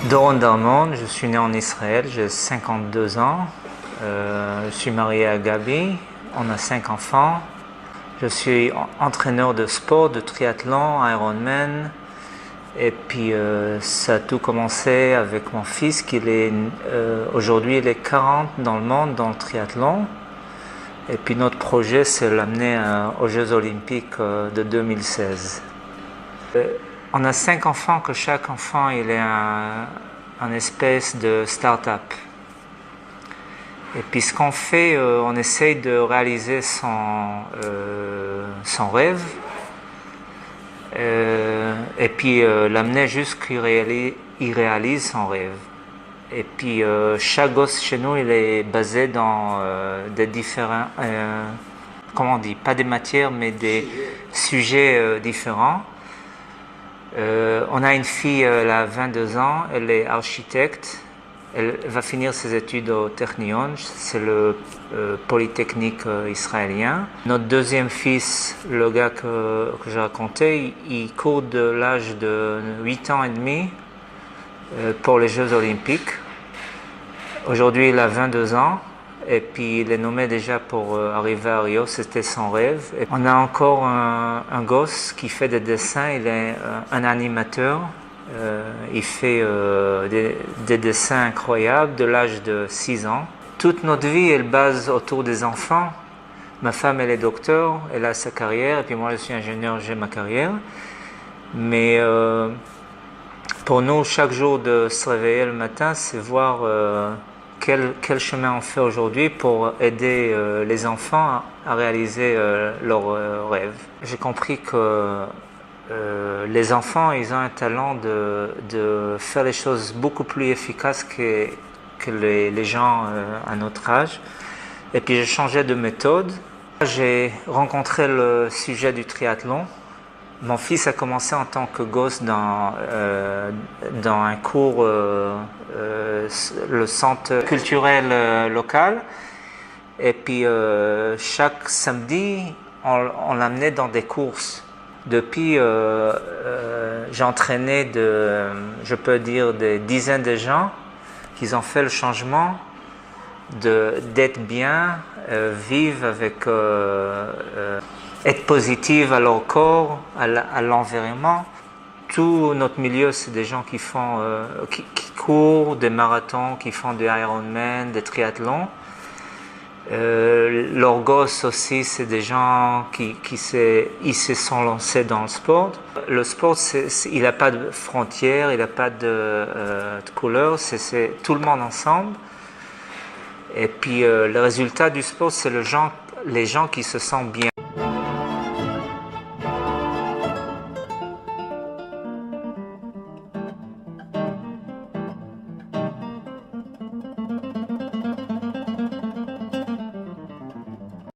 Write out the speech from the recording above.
Doron Darmon, je suis né en Israël, j'ai 52 ans. Je suis marié à Gabi, on a 5 enfants. Je suis entraîneur de sport, de triathlon, Ironman. Et puis ça a tout commencé avec mon fils qui aujourd'hui il est 40 dans le monde dans le triathlon. Et puis notre projet c'est l'amener aux Jeux Olympiques de 2016. On a 5 enfants, que chaque enfant il est un espèce de start-up. Et puis ce qu'on fait, on essaye de réaliser son rêve et puis l'amener jusqu'il réalise son rêve. Et puis chaque gosse chez nous, il est basé dans des différents, comment on dit, pas des matières, mais des sujets différents. On a une fille, elle a 22 ans, elle est architecte. Elle va finir ses études au Technion, c'est le polytechnique israélien. Notre deuxième fils, le gars que j'ai raconté, il court de l'âge de 8 ans et demi pour les Jeux Olympiques. Aujourd'hui, il a 22 ans et puis il est nommé déjà pour arriver à Rio, c'était son rêve. Et on a encore un gosse qui fait des dessins, il est un animateur. Il fait des dessins incroyables de l'âge de 6 ans. Toute notre vie, elle base autour des enfants. Ma femme, elle est docteur, elle a sa carrière, et puis moi, je suis ingénieur, j'ai ma carrière. Mais pour nous, chaque jour de se réveiller le matin, c'est voir quel chemin on fait aujourd'hui pour aider les enfants à réaliser leurs rêves. J'ai compris que les enfants, ils ont un talent de faire les choses beaucoup plus efficaces que les gens à notre âge. Et puis j'ai changé de méthode. J'ai rencontré le sujet du triathlon. Mon fils a commencé en tant que gosse dans un cours, le centre culturel local. Et puis chaque samedi, on l'amenait dans des courses. Depuis, j'ai entraîné je peux dire, des dizaines de gens qui ont fait le changement d'être bien, vivre avec, être positif à leur corps, à l'environnement. Tout notre milieu, c'est des gens qui font, qui courent des marathons, qui font des Ironman, des triathlons. Leurs gosses aussi, c'est des gens qui se sont lancés dans le sport. Le sport, il n'a pas de frontières, il n'a pas de couleurs, c'est tout le monde ensemble. Et puis le résultat du sport, c'est les gens qui se sentent bien.